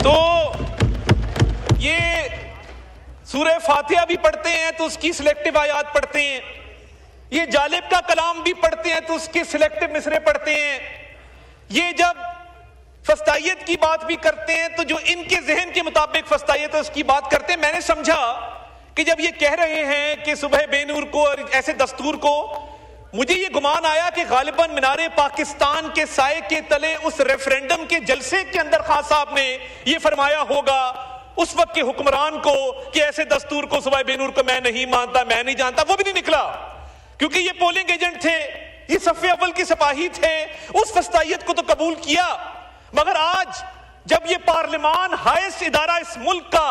تو یہ سورہ فاتحہ بھی پڑھتے ہیں تو اس کی سلیکٹو آیات پڑھتے ہیں، یہ جالب کا کلام بھی پڑھتے ہیں تو اس کے سلیکٹو مصرے پڑھتے ہیں، یہ جب فسطائیت کی بات بھی کرتے ہیں تو جو ان کے ذہن کے مطابق فسطائیت ہے اس کی بات کرتے ہیں۔ میں نے سمجھا کہ جب یہ کہہ رہے ہیں کہ صبح بے نور کو اور ایسے دستور کو، مجھے یہ گمان آیا کہ غالباً مینار پاکستان کے سائے کے تلے اس ریفرینڈم کے جلسے کے اندر خان صاحب نے یہ فرمایا ہوگا اس وقت کے حکمران کو کہ ایسے دستور کو صبح بے نور کو میں نہیں مانتا، میں نہیں جانتا۔ وہ بھی نہیں نکلا کیونکہ یہ پولنگ ایجنٹ تھے، یہ صف اول کے سپاہی تھے، اس فسطائیت کو تو قبول کیا۔ مگر آج جب یہ پارلیمان ہائیسٹ ادارہ اس ملک کا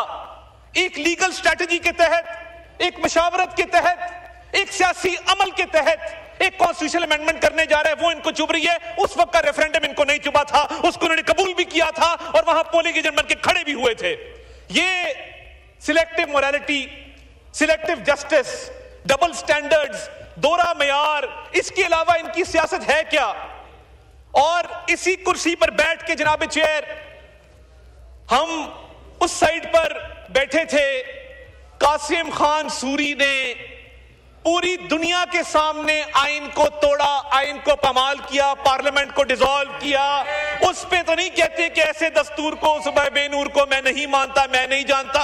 ایک لیگل سٹریٹجی کے تحت، ایک مشاورت کے تحت، ایک سیاسی عمل کے تحت ایک کانسٹیٹیوشنل امینڈمنٹ کرنے جا رہا ہے، وہ ان کو چبھ رہی ہے۔ اس وقت کا ریفرینڈم ان کو نہیں چبھا تھا، اس کو انہوں نے قبول بھی کیا تھا اور وہاں پولنگ ایجنٹ بن کے کھڑے بھی ہوئے تھے۔ یہ selective morality, selective justice, double standards, دوہرا معیار، اس کے علاوہ ان کی سیاست ہے کیا؟ اور اسی کرسی پر بیٹھ کے جناب چیئر، ہم اس سائیڈ پر بیٹھے تھے، قاسم خان سوری نے پوری دنیا کے سامنے آئین کو توڑا، آئین کو پامال کیا، پارلیمنٹ کو ڈیزالو کیا۔ اس پہ تو نہیں کہتے کہ ایسے دستور کو صبح بے نور کو میں نہیں مانتا، میں نہیں جانتا۔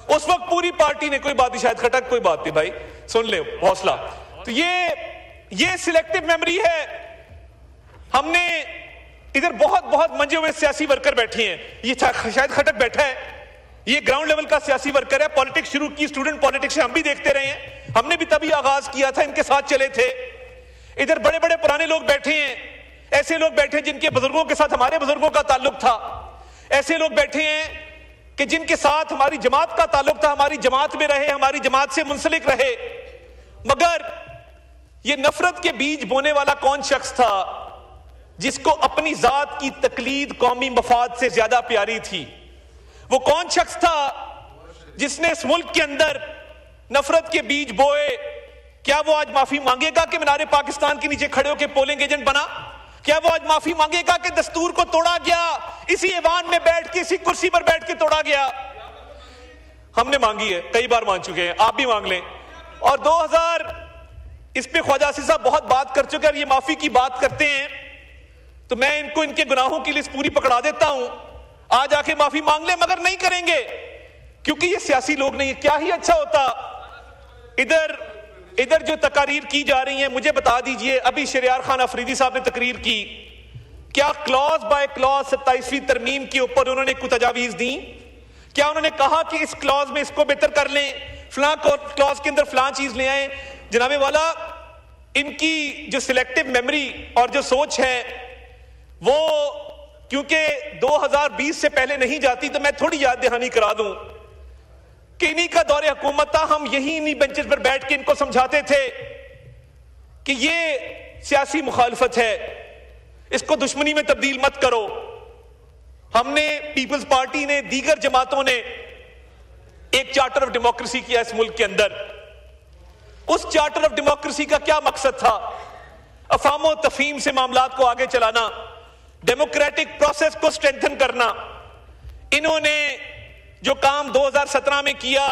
اس وقت پوری پارٹی نے، کوئی بات نہیں، شاید کھٹک، کوئی بات نہیں بھائی، سن لے، حوصلہ۔ تو یہ سلیکٹو میموری ہے۔ ہم نے ادھر بہت منجے ہوئے سیاسی ورکر بیٹھے ہیں، یہ شاید کھٹک بیٹھا ہے، یہ گراؤنڈ لیول کا سیاسی ورکر ہے، پالیٹکس شروع کی، اسٹوڈنٹ پالیٹکس سے ہم بھی دیکھتے رہے ہیں، ہم نے بھی تبھی آغاز کیا تھا، ان کے ساتھ چلے تھے۔ ادھر بڑے بڑے پرانے لوگ بیٹھے ہیں، ایسے لوگ بیٹھے ہیں جن کے بزرگوں کے ساتھ ہمارے بزرگوں کا تعلق تھا، ایسے لوگ بیٹھے ہیں کہ جن کے ساتھ ہماری جماعت کا تعلق تھا، ہماری جماعت میں رہے، ہماری جماعت سے منسلک رہے۔ مگر یہ نفرت کے بیج بونے والا کون شخص تھا جس کو اپنی ذات کی تقلید قومی مفاد سے زیادہ پیاری تھی؟ وہ کون شخص تھا جس نے اس ملک کے اندر نفرت کے بیج بوئے؟ کیا وہ آج معافی مانگے گا کہ مینار پاکستان کے نیچے کھڑے ہو کے پولنگ ایجنٹ بنا؟ کیا وہ آج معافی مانگے گا کہ دستور کو توڑا گیا، اسی ایوان میں بیٹھ کے، اسی کرسی پر بیٹھ کے توڑا گیا؟ ہم نے مانگی ہے، کئی بار مانگ چکے ہیں، آپ بھی مانگ لیں۔ اور 2000 اس پہ خواجہ آصف صاحب بہت بات کر چکے، اور یہ معافی کی بات کرتے ہیں تو میں ان کو ان کے گناہوں کی لسٹ پوری پکڑا دیتا ہوں، آج آ کے معافی مانگ لیں، مگر نہیں کریں گے کیونکہ یہ سیاسی لوگ نہیں ہیں۔ کیا ہی اچھا ہوتا ادھر جو تقاریر کی جا رہی ہیں، مجھے بتا دیجئے، ابھی شہریار خان افریدی صاحب نے تقریر کی، کیا کلاز بائی کلاز 27ویں ترمیم کے اوپر انہوں نے کوئی تجاویز دیں؟ کیا انہوں نے کہا کہ اس کلاز میں اس کو بہتر کر لیں، فلاں کلاز کے اندر فلاں چیز لے آئیں؟ جناب والا، ان کی جو سلیکٹو میموری اور جو سوچ ہے وہ کیونکہ 2020 سے پہلے نہیں جاتی، تو میں تھوڑی یاد دہانی کرا دوں کہ انہی کا دور حکومت تھا، ہم یہی انہی بینچز پر بیٹھ کے ان کو سمجھاتے تھے کہ یہ سیاسی مخالفت ہے، اس کو دشمنی میں تبدیل مت کرو۔ ہم نے، پیپلز پارٹی نے، دیگر جماعتوں نے ایک چارٹر آف ڈیموکریسی کیا اس ملک کے اندر۔ اس چارٹر آف ڈیموکریسی کا کیا مقصد تھا؟ افہام و تفہیم سے معاملات کو آگے چلانا، ڈیموکریٹک پروسیس کو سٹرینتھن کرنا۔ انہوں نے جو کام 2017 میں کیا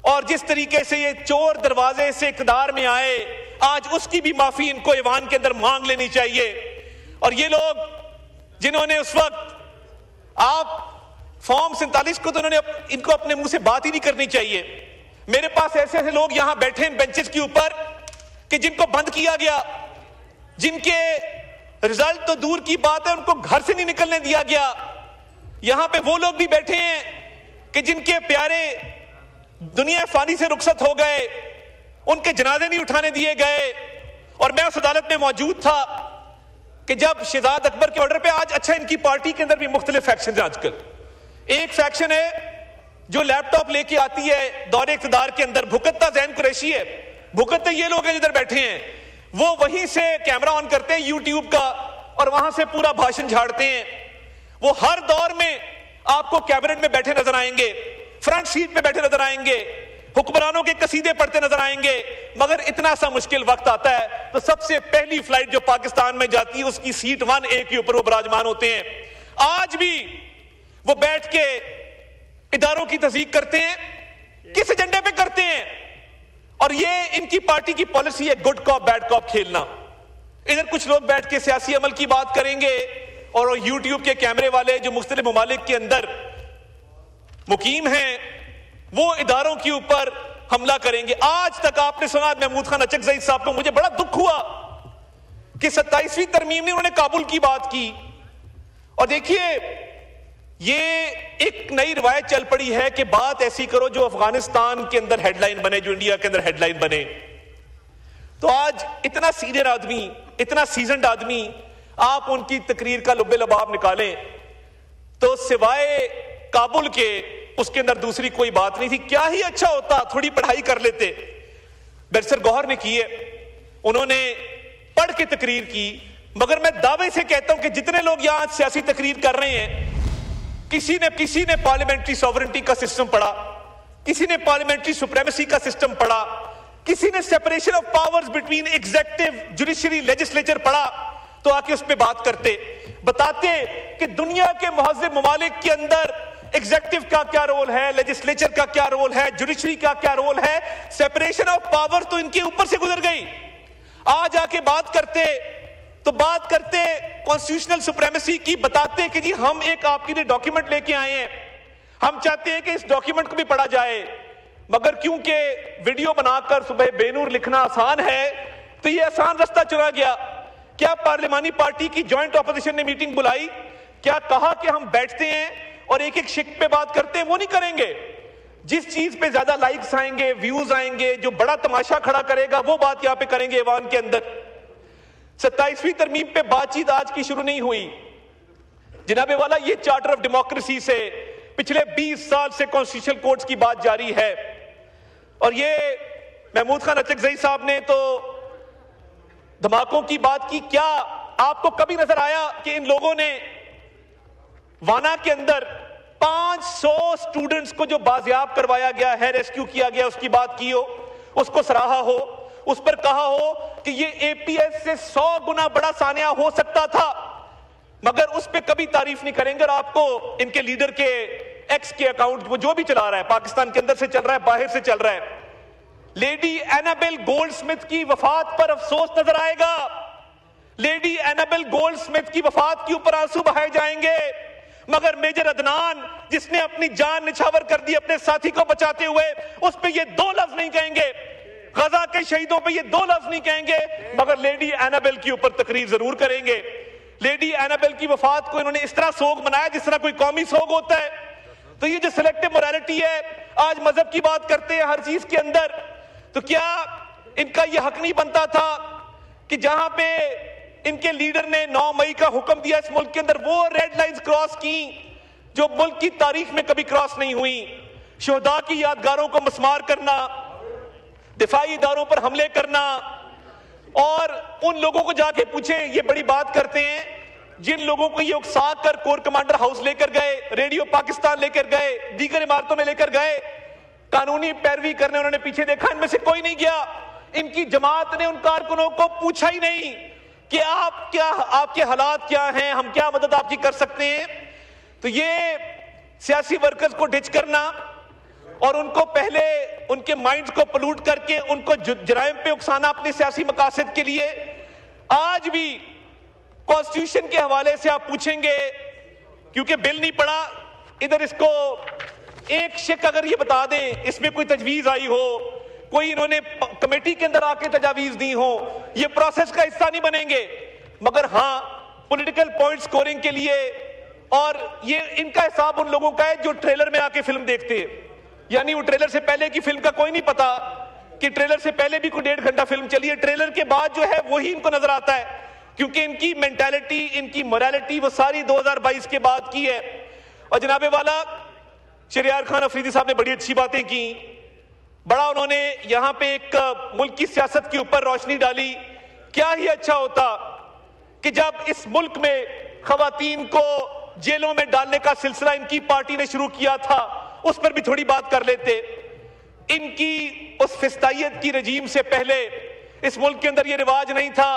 اور جس طریقے سے یہ چور دروازے سے اقتدار میں آئے، آج اس کی بھی معافی ان کو ایوان کے اندر مانگ لینی چاہیے۔ اور یہ لوگ جنہوں نے اس وقت، آپ فارم 47 کو تو انہوں نے ان کو اپنے منہ سے بات ہی نہیں کرنی چاہیے۔ میرے پاس ایسے ایسے لوگ یہاں بیٹھے ہیں بینچز کے اوپر کہ جن کو بند کیا گیا، جن کے رزلٹ تو دور کی بات ہے ان کو گھر سے نہیں نکلنے دیا گیا۔ یہاں پہ وہ لوگ بھی بیٹھے ہیں کہ جن کے پیارے دنیا فانی سے رخصت ہو گئے، ان کے جنازے نہیں اٹھانے دیے گئے۔ اور میں اس عدالت میں موجود تھا کہ جب شہزاد اکبر کے آرڈر پہ، آج اچھا ان کی پارٹی کے اندر بھی مختلف فیکشن ہیں آج کل۔ ایک فیکشن ہے جو لیپ ٹاپ لے کے آتی ہے دور اقتدار کے اندر، بھکتتا زین قریشی ہے، بھکتتے یہ لوگ ہیں جدھر بیٹھے ہیں، وہ وہیں سے کیمرہ آن کرتے ہیں یوٹیوب کا اور وہاں سے پورا بھاشن جھاڑتے ہیں۔ وہ ہر دور میں آپ کو کیبنٹ میں بیٹھے نظر آئیں گے، فرنٹ سیٹ پہ بیٹھے نظر آئیں گے، حکمرانوں کے قصیدے پڑھتے نظر آئیں گے۔ مگر اتنا سا مشکل وقت آتا ہے تو سب سے پہلی فلائٹ جو پاکستان میں جاتی ہے اس کی سیٹ 1A کے اوپر وہ براجمان ہوتے ہیں۔ آج بھی وہ بیٹھ کے اداروں کی تضییق کرتے ہیں. کس ایجنڈے پہ کرتے ہیں؟ اور یہ ان کی پارٹی کی پالیسی ہے گڈ کاپ بیڈ کاپ کھیلنا. ادھر کچھ لوگ بیٹھ کے سیاسی عمل کی بات کریں گے اور یوٹیوب کے کیمرے والے جو مختلف ممالک کے اندر مقیم ہیں وہ اداروں کے اوپر حملہ کریں گے. آج تک آپ نے سنا محمود خان اچکزئی صاحب کو، مجھے بڑا دکھ ہوا کہ 27ویں ترمیم میں انہوں نے کابل کی بات کی. اور دیکھیے یہ ایک نئی روایت چل پڑی ہے کہ بات ایسی کرو جو افغانستان کے اندر ہیڈ لائن بنے، جو انڈیا کے اندر ہیڈ لائن بنے. تو آج اتنا سینئر آدمی، اتنا سیزنڈ آدمی، آپ ان کی تقریر کا لب لباب نکالیں تو سوائے کابل کے اس کے اندر دوسری کوئی بات نہیں تھی. کیا ہی اچھا ہوتا تھوڑی پڑھائی کر لیتے. بیرسٹر گوہر نے کی ہے، انہوں نے پڑھ کے تقریر کی. مگر میں دعوے سے کہتا ہوں کہ جتنے لوگ یہاں سیاسی تقریر کر رہے ہیں، کسی نے پارلیمنٹری سوورنٹی کا سسٹم پڑھا، کسی نے پارلیمنٹری سپریمیسی کا سسٹم پڑھا، کسی نے separation of powers between executive judiciary legislature پڑھا، تو آ کے اس پہ بات کرتے، بتاتے کہ دنیا کے مہذب ممالک کے اندر ایگزیکٹو کا کیا رول ہے، لیجسلیچر کا کیا رول ہے، جوڈیشری کا کیا رول ہے. سیپریشن آف پاور تو ان کے اوپر سے گزر گئی. آج آ کے بات کرتے تو بات کرتے کانسٹیٹیوشنل سپریمیسی کی، بتاتے کہ جی ہم ایک آپ کے لیے ڈاکیومنٹ لے کے آئے ہیں، ہم چاہتے ہیں کہ اس ڈاکیومنٹ کو بھی پڑھا جائے. مگر کیونکہ ویڈیو بنا کر صبح بے نور لکھنا آسان ہے تو یہ آسان رستہ چنا گیا. کیا پارلیمانی پارٹی کی جوائنٹ اپوزیشن نے میٹنگ بلائی؟ کیا کہا کہ ہم بیٹھتے ہیں اور ایک ایک شق پہ بات کرتے ہیں؟ وہ نہیں کریں گے. جس چیز پہ زیادہ لائکس آئیں گے، ویوز آئیں گے، جو بڑا تماشا کھڑا کرے گا، وہ بات یہاں پہ کریں گے ایوان کے اندر. 27ویں ترمیم پہ بات چیت آج کی شروع نہیں ہوئی جناب والا. یہ چارٹر آف ڈیموکریسی سے پچھلے 20 سال سے کانسٹیٹیوشنل کورٹس کی بات جاری ہے. اور یہ محمود خان اچکزئی صاحب نے تو دھماکوں کی بات کی. کیا آپ کو کبھی نظر آیا کہ ان لوگوں نے وانا کے اندر 500 سٹوڈنٹس کو جو بازیاب کروایا گیا ہے، ریسکیو کیا گیا، اس کی بات کی ہو، اس کو سراہا ہو، اس پر کہا ہو کہ یہ اے پی ایس سے 100 گنا بڑا سانحہ ہو سکتا تھا؟ مگر اس پہ کبھی تعریف نہیں کریں گے. اور آپ کو ان کے لیڈر کے ایکس کے اکاؤنٹ وہ جو بھی چلا رہا ہے، پاکستان کے اندر سے چل رہا ہے، باہر سے چل رہا ہے، لیڈی اینابل گولڈ سمتھ کی وفات پر افسوس نظر آئے گا. لیڈی اینابل گولڈ سمتھ کی وفات کے اوپر آنسو بہائے جائیں گے. مگر میجر عدنان جس نے اپنی جان نچھاور کر دی اپنے ساتھی کو بچاتے ہوئے، اس پہ یہ 2 لفظ نہیں کہیں گے. غزہ کے شہیدوں پہ یہ 2 لفظ نہیں کہیں گے. مگر لیڈی اینابل کے اوپر تقریر ضرور کریں گے. لیڈی اینابل کی وفات کو انہوں نے اس طرح سوگ منایا جس طرح کوئی قومی سوگ ہوتا ہے. تو یہ جو سلیکٹو موریلٹی ہے، آج مذہب کی بات کرتے ہیں ہر چیز کے اندر. تو کیا ان کا یہ حق نہیں بنتا تھا کہ جہاں پہ ان کے لیڈر نے 9 مئی کا حکم دیا اس ملک کے اندر، وہ ریڈ لائنز کراس کی جو ملک کی تاریخ میں کبھی کراس نہیں ہوئی؟ شہداء کی یادگاروں کو مسمار کرنا، دفاعی اداروں پر حملے کرنا. اور ان لوگوں کو جا کے پوچھیں، یہ بڑی بات کرتے ہیں جن لوگوں کو یہ اکسا کر کور کمانڈر ہاؤس لے کر گئے، ریڈیو پاکستان لے کر گئے، دیگر عمارتوں میں لے کر گئے، قانونی پیروی کرنے انہوں نے پیچھے دیکھا، ان میں سے کوئی نہیں گیا. ان کی جماعت نے ان کارکنوں کو پوچھا ہی نہیں کہ آپ کے حالات کیا ہیں، ہم کیا مدد آپ کی کر سکتے ہیں. تو یہ سیاسی ورکرز کو ڈچ کرنا اور ان کو پہلے ان کے مائنڈز کو پلوٹ کر کے ان کو جرائم پہ اکسانا اپنے سیاسی مقاصد کے لیے. آج بھی کانسٹیٹیوشن کے حوالے سے آپ پوچھیں گے، کیونکہ بل نہیں پڑا، ادھر اس کو ایک شک اگر یہ بتا دیں اس میں کوئی تجویز آئی ہو، کوئی انہوں نے کمیٹی کے اندر آ کے تجاویز دی ہو، یہ پروسیس کا حصہ نہیں بنیں گے. مگر ہاں پولیٹیکل پوائنٹ سکورنگ کے لیے، اور یہ ان کا حساب ان لوگوں کا ہے جو ٹریلر میں آ کے فلم دیکھتے ہیں. یعنی وہ ٹریلر سے پہلے کی فلم کا کوئی نہیں پتا کہ ٹریلر سے پہلے بھی کوئی 1.5 گھنٹہ فلم چلی ہے، ٹریلر کے بعد جو ہے وہی ان کو نظر آتا ہے. کیونکہ ان کی مینٹالٹی، ان کی موریلٹی وہ ساری 2022 کے بعد کی ہے. اور جناب والا شہریار خان افریدی صاحب نے بڑی اچھی باتیں کی، بڑا انہوں نے یہاں پہ ایک ملک کی سیاست کے اوپر روشنی ڈالی. کیا ہی اچھا ہوتا کہ جب اس ملک میں خواتین کو جیلوں میں ڈالنے کا سلسلہ ان کی پارٹی نے شروع کیا تھا، اس پر بھی تھوڑی بات کر لیتے. ان کی اس فسطائیت کی رجیم سے پہلے اس ملک کے اندر یہ رواج نہیں تھا